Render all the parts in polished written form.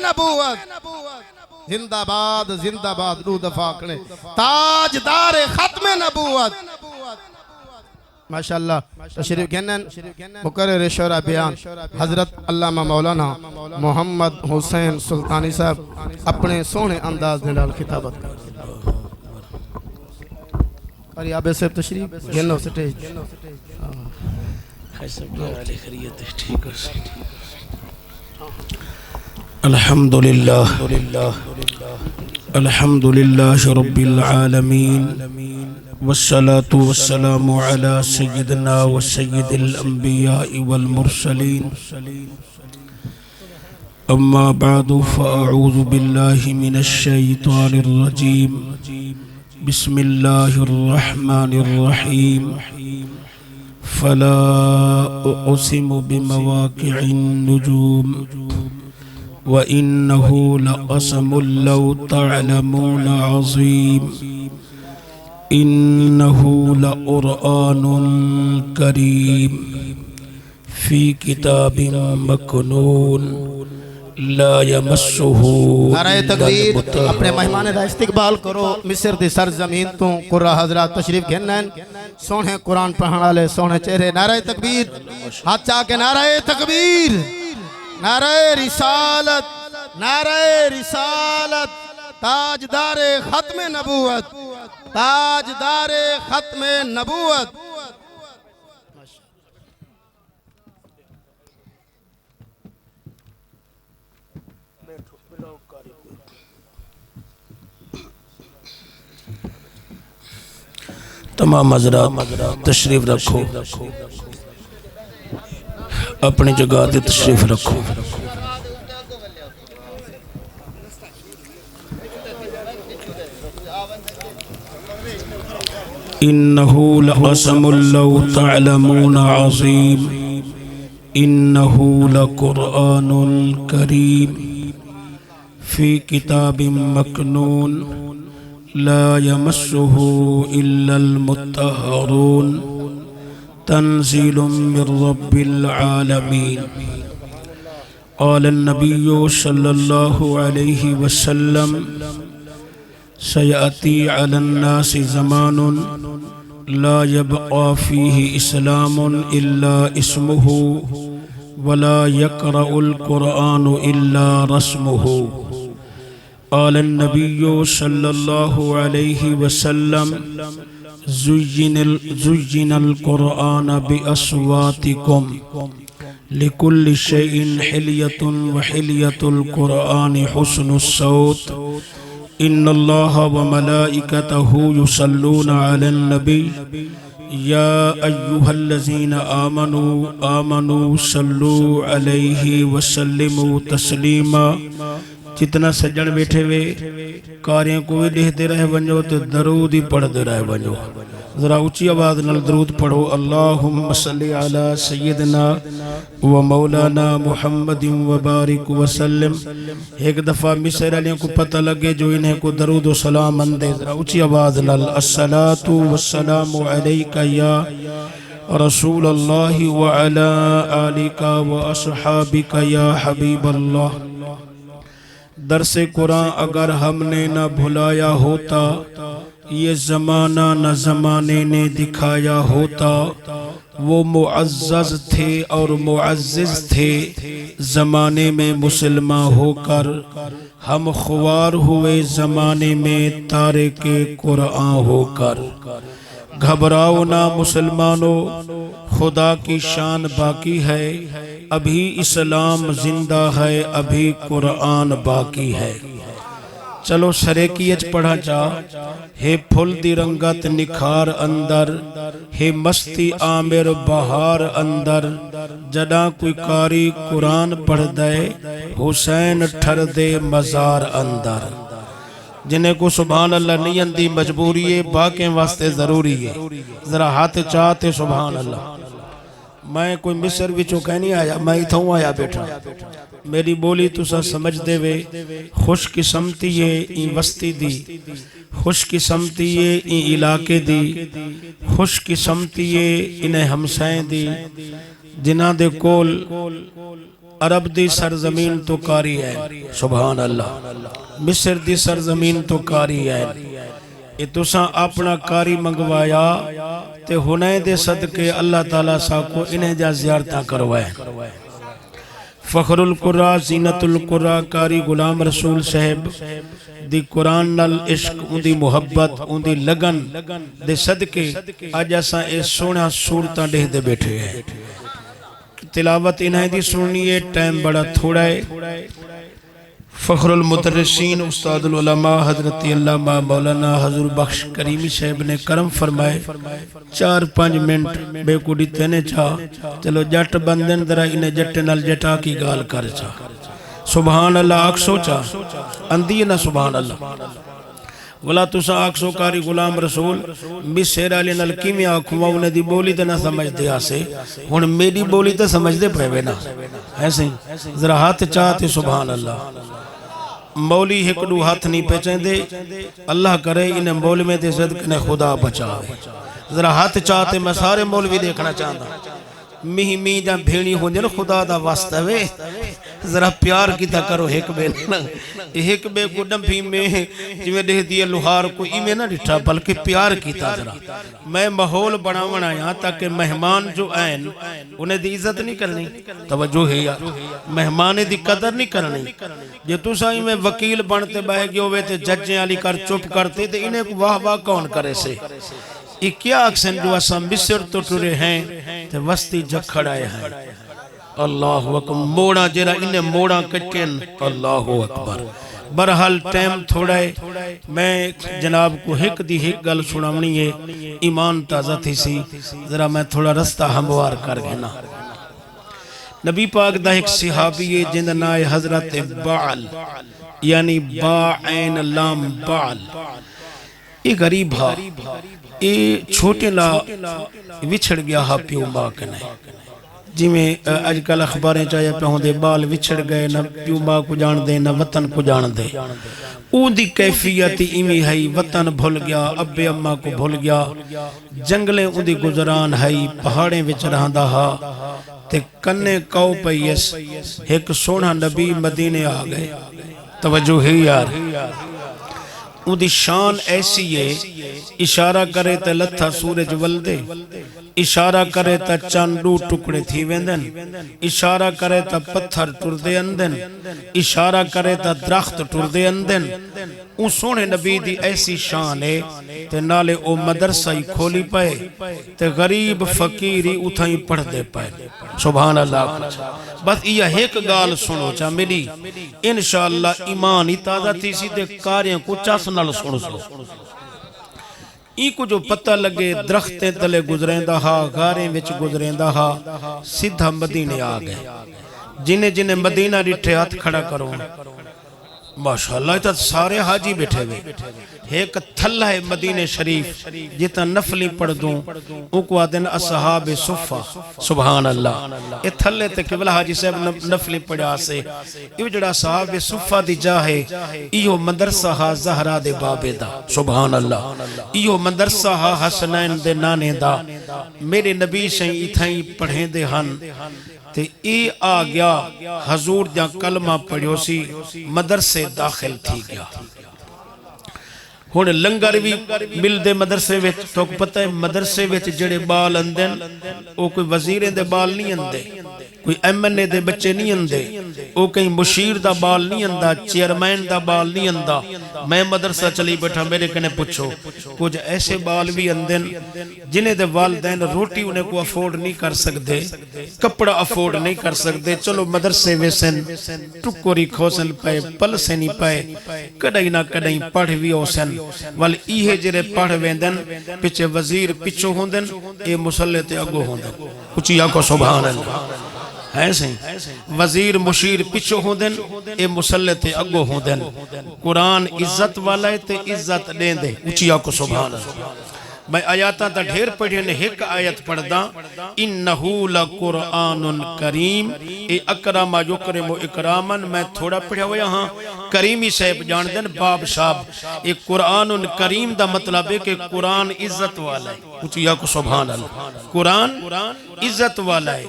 نبوت زندہ باد زندہ باد رو دفاع کرے تاجدار ختم نبوت ماشاءاللہ تشریف گنن مقرر شورا بیان حضرت علامہ مولانا محمد حسین سلطانی صاحب اپنے سونے انداز نال خطابت کر قریاب سے تشریف گنو سٹیج الحمدللہ الحمدللہ رب العالمین والصلاة والسلام على سيدنا وسيد الأنبياء والمرسلين أما بعد فأعوذ بالله من الشيطان الرجيم بسم الله الرحمن الرحيم فلا أقسم بمواقع النجوم وإنه لقسم لو تعلمون عظيم إنه لقرآن كريم في كتاب مكنون لا يمسه نعرہ تکبیر اپنے مہمان دا استقبال کرو مصر دی سرزمین تو قرآن حضرات تشریف گھنن سونے قرآن پڑھنا لے سونے چہرے نعرہ تکبیر ہاتھ چاہ کے نعرہ تکبیر نعرہ رسالت تاجدار ختم نبوت تاجدار ختم نبوت تمام حضرات تشریف رکھو اپنی جگہ دے تشریف رکھو إنه لقسم لو تعلمون عظيم إنه لقرآن كريم في كتاب مكنون لا يمسه إلا المطهرون تنزيل من رب العالمين قال النبي صلى الله عليه وسلم سيأتي على الناس زمان لا يبقى فيه إسلام إلا اسمه ولا يقرأ القرآن إلا رسمه قال النبي صلى الله عليه وسلم زين القرآن بأصواتكم لكل شيء حلية وحلية القرآن حسن الصوت إن الله وملائكته يصلون على النبي يا أيها الذين آمنوا صلوا عليه وسلموا تسليما جتنا سجن بیٹھے ہوئے کاریاں کو بھی لکھتے رہے بنجو تو درود ہی پڑھتے رہے بنجو ذرا اونچی آواز نال درود پڑھو اللہم صلی علی سیدنا و مولانا محمد و بارک وسلم ایک دفعہ مصر علیہ کو پتہ لگے جو انہیں کو درود و سلام اندے ذرا اونچی آواز نال الصلاة والسلام علیکہ یا رسول اللہ وعلا آلکہ و اصحابکہ یا حبیب اللہ درس قرآن اگر ہم نے نہ بھلایا ہوتا یہ زمانہ نہ زمانے نے دکھایا ہوتا وہ معزز تھے اور معزز تھے زمانے میں مسلمان ہو کر ہم خوار ہوئے زمانے میں تارک قرآن ہو کر گھبراؤ نہ مسلمانوں خدا کی شان باقی ہے ابھی اسلام زندہ ہے ابھی قرآن باقی ہے چلو سریکیت پڑھا جا ہے پھل دی رنگت نکھار اندر ہے مستی آمر بہار اندر جڑا کوئی کاری قرآن پڑھ دے حسین ٹھر دے مزار اندر جنہیں کو سبحان اللہ نہیں اندی مجبوری ہے باقیں واسطے ضروری ہے ذرا ہاتھ چاہتے سبحان اللہ میں کوئی مصر وچوں کہنی آیا میں اتھوں آیا بیٹھا میری بولی تسا سمجھ دے وے خوش قسمتی ہے این وستی دی خوش قسمتی ہے این علاقے دی خوش قسمتی ہے انہیں ہمسائیں دی جنہ دے کول عرب دی سرزمین تو کاری ہے سبحان اللہ مصر دی سرزمین تو کاری ہے یہ تساں اپنا کاری منگوایا تے ہنے دے صدقے اللہ تعالیٰ سا کو انہیں جا زیارتہ کروائے فخر القرآن زینت القرآن کاری غلام رسول صاحب دی قرآن نال عشق ان دی محبت ان دی لگن دے صدقے آج ایسا اے سونا صورتاں دے دے بیٹھے ہیں تلاوت انہیں دی سننی ہے ٹائم بڑا تھوڑا ہے فخر المدرسین استاد العلماء حضرت علامہ مولانا حضور بخش کریمی صاحب نے کرم فرمائے 4-5 منٹ بے کوڑی تینے چاہ چلو جٹ بندن درہ انہیں جٹے نال جٹا کی گال کر چاہ سبحان اللہ آگ سوچا اندھی نہ سبحان اللہ ولا تسا آگ سو کاری غلام رسول مصر علی نال کیمی آکھوں انہیں دی بولی تے نہ سمجھ دے آسے ہون میری بولی تے سمجھ دے پہوے نا ایسے ذرا ہاتھ چاہتے سبحان اللہ مولی ہکڑو ہاتھ نہیں پہچیں دے اللہ کرے انہیں مولی میں دے صدق نے خدا بچاوے ذرا ہاتھ چاہتے میں سارے مولوی دیکھنا چاہتا می جاں بھیڑی ہوں جن خدا دا واسطہ وے ذرا پیار کی تا کرو ایک بے کو ڈمپی میں جویں دے دیا لوہار کو ایمیں نہ ڈٹھا بلکہ پیار کی تا ذرا میں ماحول بناونا یہاں تاکہ مہمان جو آئین انہیں دی عزت نہیں کرنی توجہ ہے یار مہمان دی قدر نہیں کرنی جے تو سائی میں وکیل بنتے بائے گئے ہوئے تے ججیں علی کر چپ کرتے تے انہیں کو واہ واہ کون کرے سے یہ کیا اکسن جو اسا مصر تو ٹرے ہیں تے وستی جکھڑائے ہیں اللہ اکبر موڑا جرا انہیں موڑا کٹین اللہ اکبر برحال ٹائم تھوڑا ہے میں جناب کو ہک دی ہک گل سناونی ہے ایمان تازہ تھی سی ذرا میں تھوڑا رستہ ہموار کر گھنا نبی پاک دا ایک صحابی ہے جن نائے حضرت بعل یعنی باعین لام بعل یہ غریب ہا یہ چھوٹے لا وچھڑ گیا ہا پیو ماں کنے جی میں آج کل اخباریں چاہیے پہ ہوں دے بال وچھڑ گئے نہ پیو ماں کو جان دے نہ وطن کو جان دے او دی کیفیت ایمی ہے وطن بھول گیا ابے اماں کو بھول گیا جنگلیں او دی گزران ہے پہاڑیں وچ رہندہ ہا تے کنے کاؤ پیس ایک سونا نبی مدینے آ گئے توجہ ہے یار او دی شان ایسی ہے اشارہ کرے تے لتھا سورج ولدے اشارہ کرے تا چاندو ٹکڑے تھی ویندن اشارہ کرے تا پتھر ٹردے اندن اشارہ کرے تا درخت ٹردے اندن او سونے نبی دی ایسی شان ہے تے نالے او مدرسہ ہی کھولی پائے تے غریب فقیری اتھائی پڑھ دے پائے سبحان اللہ بس یہ ایک گال سنو چاہ میری انشاءاللہ ایمان ہی تازہ تھی سی دے کاریاں کو چاس نال سنو سو کو جو پتہ لگے درختیں تلے گزرین ہا غاریں وچ گزرین ہا سدھا مدینے آ گئے جنہیں مدینہ ریٹھے ہاتھ کھڑا کرو ماشاءاللہ اتنا سارے حاجی بیٹھے ہوئے ایک تھلہ ہے مدینہ شریف جتا نفلی پڑھ دوں اوکو آدن اصحاب صفہ سبحان اللہ یہ تھلے تے قبل حاجی صاحب نفلی پڑھا سے یہ جڑا اصحاب صفہ دی جاہے ایو مدرسہ ہا زہرہ دے بابے دا سبحان اللہ ایو مدرسہ ہا حسنین دے نانے دا میرے نبی شہیں اتھائیں پڑھیں دے ہن تے ای آ گیا حضور جا کلمہ پڑھیو سی مدرسے داخل تھی گیا ہونے لنگر بھی مل دے مدرسے ویچ تو پتہ ہے مدرسے ویچ جڑے بال اندن او کوئی وزیریں دے بال نہیں اندے کوئی ایم این اے دے بچے نہیں اندے او کہیں مشیر دا بال نہیں اندہ چیئرمین دا بال نہیں اندہ میں مدرسہ چلی بیٹھا میرے کنے پچھو کچھ ایسے بال بھی اندن جنہیں دے والدین روٹی انہیں کو افورڈ نہیں کر سکتے کپڑا افورڈ نہیں کر سکتے چلو مدرسے ویسن ٹکوری کھوسن پائے پل سے نہیں پائے کڑائی نہ کڑائی پڑھ بھی ہوسن والی ایہے جرے پڑھ ویندن پچھے وزیر پچھو ہوندن اے مسلح تے اگو ہوندن کچھ یا کو سبحان اللہ ایسے وزیر مشیر پچھو ہوندن اے مسلح تے اگو ہوندن قرآن عزت والا ہے تے عزت دیں دے کچھ یا کو سبحان اللہ میں آیاتاں تا ڈھیر پڑھے نے ایک آیت پڑھ دا انہو لقرآن کریم اے اکرام یکرم اکرامن میں تھوڑا پڑھا ہوا یہاں کریمی صاحب جان دن باب شاب اے قرآن کریم دا مطلب ہے کہ قرآن عزت والا ہے اچھیا کو سبحان اللہ. قرآن عزت والا ہے.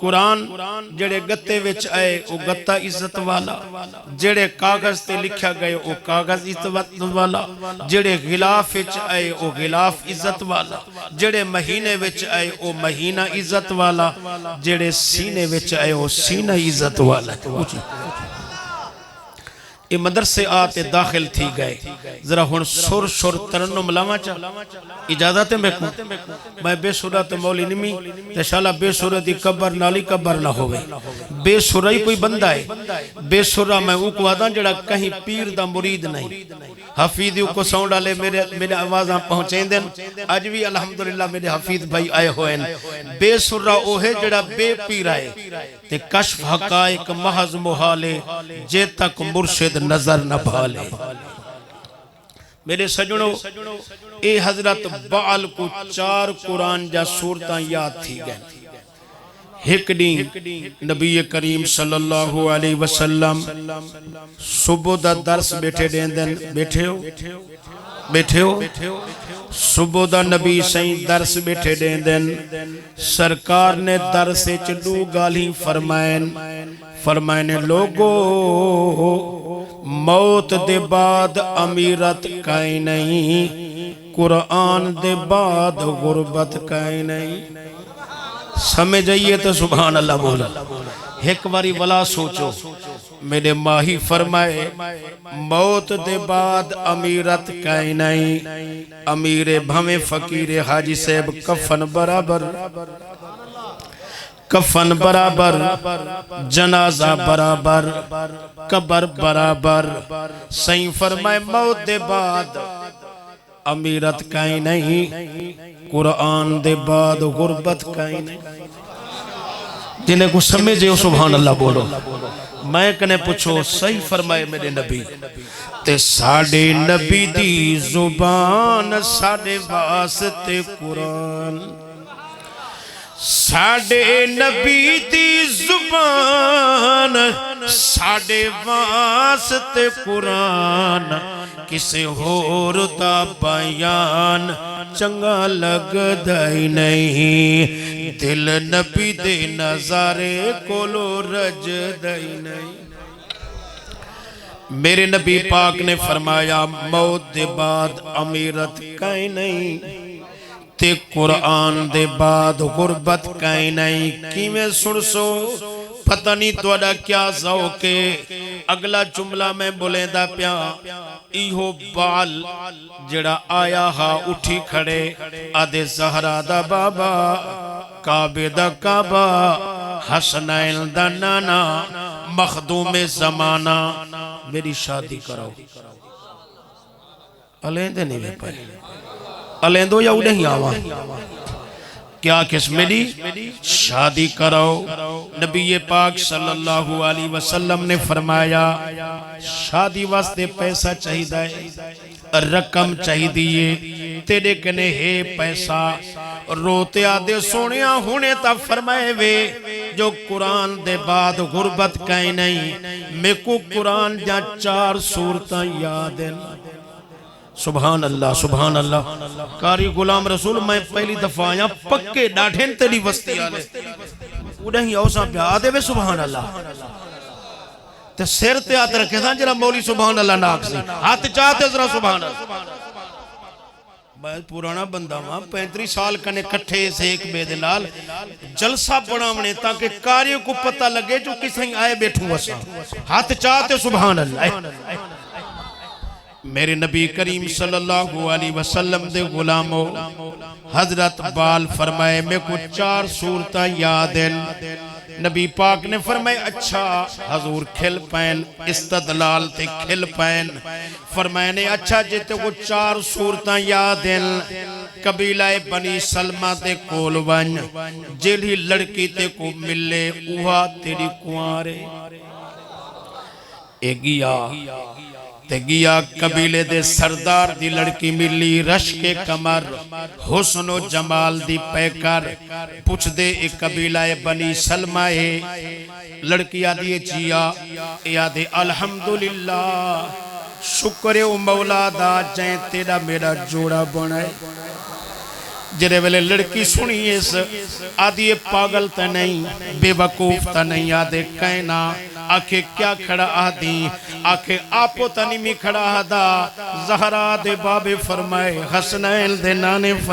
قرآن جڑے گتے وچ آئے وہ گتا عزت والا، جڑے کاغذ تے لکھا گئے وہ کاغذ عزت والا، جڑے غلاف وچ آئے وہ غلاف عزت والا، جڑے مہینے وچ آئے وہ مہینہ عزت والا، جڑے سینے وچ آئے وہ سینہ عزت والا. یہ مدرسے آتے داخل تھی گئے. ذرا ہن سر سر ترنم لاواں چا اجازت ہے میں بے سرہ تو مولی نمی تے شالا بے سرہ دی قبر نالی قبر نہ ہوئے. بے سرہ ہی کوئی بندہ ہے. بے سرہ میں اوکو آدھا جڑا کہیں پیر دا مرید نہیں. حفیظیوں کو ساؤنڈ ڈالے میرے آوازاں پہنچیں دیں. آج بھی الحمدللہ میرے حفیظ بھائی آئے ہوئے ہیں. بے سرہ وہ ہے جڑا بے پیر آئے تے کشف حقائق محض محالے جے تک مرشد نظر نہ بھالے. میرے سجنوں اے حضرت بعل کو 4 قرآن جا سورتاں یاد تھی گئے. ایک دن نبی کریم صلی اللہ علیہ وسلم صبح دا درس بیٹھے دیں بیٹھے ہو صبح دا نبی سائیں درس بیٹھے دیں. سرکار نے درس چلو گالی فرمائن لوگو موت دے بعد امیرت کائیں نہیں، قرآن دے بعد غربت کائیں نہیں. سمجھ جائیے تو سبحان اللہ بولا. ایک باری ولا سوچو. میرے ماہی فرمائے موت دے بعد امیرت کائیں نہیں، امیر بھویں فقیر حاجی صاحب کفن برابر، کفن برابر، جنازہ برابر، قبر برابر. سائیں فرمائے موت دے بعد امیرت کائیں نہیں، قرآن دے بعد غربت کائیں نہیں. جنہیں کو سمجھے ہو سبحان اللہ بولو. میں کنے پوچھو صحیح فرمائے میرے نبی تے ساڑے نبی دی زبان ساڑے واسطے قرآن، ساڑے نبی دی زبان ساڑے واسطے قرآن. کسے ہور دا بیان چنگا لگ دائی نہیں، دل نبی دے نظارے کولو رج دائی نہیں. میرے نبی پاک نے فرمایا موت دے بعد امیرت کائیں نہیں تے قرآن دے بعد غربت کائیں نہیں. کیویں سن سو پتہ نہیں توڑا کیا ذوقے. اگلا جملہ میں بولیں دا پیا ایہو بال جڑا آیا ہا اٹھی کھڑے آدھے زہرہ دا بابا کعبے دا کعبہ حسنین دا نانا مخدوم زمانہ میری شادی کرو. علیندے نہیں میں پائے علیندو یا اڑے ہی آوان کیا کس میری شادی کرو. نبی پاک صلی اللہ علیہ وسلم نے فرمایا شادی واسطے پیسہ چاہی دائے، رقم چاہی دیئے. تیرے کنے ہے پیسہ روتے آدھے سونیا ہونے تا فرمائے وے جو قرآن دے بعد غربت کہیں نہیں. میں کو قرآن جا 4 سورتاں یاد ہیں. سبحان اللہ سبحان اللہ. کاری غلام رسول میں پہلی دفعہ آیا پکے ڈاٹھیں تیری وستی آلے اڑیں ہی اوساں پہ آدھے وے سبحان اللہ تے سیر تے آتے رکھے تھا جرا مولی سبحان اللہ ناک سے ہاتھ چاہتے ذرا سبحان اللہ. میں پرانا بندہ ماں 35 سال کنے کٹھے سے ایک بے دلال جلسہ بناونے تاکہ کاریوں کو پتہ لگے جو کسیں آئے بیٹھوں وسا ہاتھ چاہتے سبحان اللہ. میرے نبی کریم صلی اللہ علیہ وسلم دے غلاموں حضرت بال فرمائے میں کو 4 سورتاں یاد ہیں. نبی پاک نے فرمائے اچھا حضور کھل پین استدلال تے کھل پین. فرمائے نے اچھا جیتے کو 4 سورتاں یاد ہیں. قبیلہ بنی سلمہ تے کول ون جیلی لڑکی تے کو ملے اوہا تیری کوارے ایگیا گیا قبیلے دے سردار دی لڑکی ملی رش کے کمر حسن و جمال دی پیکر پوچھ دے ایک قبیلہ بنی سلمہ ہے. لڑکی آدھی چیا یادے الحمدللہ شکر و مولا دا جائیں تیرا میرا جوڑا بنائے. جرے ویلے لڑکی سنی اس آدھی پاگل تا نہیں بے وقوف تا نہیں آدھے کہنا آکھے کیا کھڑا آدھی آکھے آپو تا نہیں میں کھڑا آدھا زہرا دے باب فرمائے حسنین دے نانے فرمائے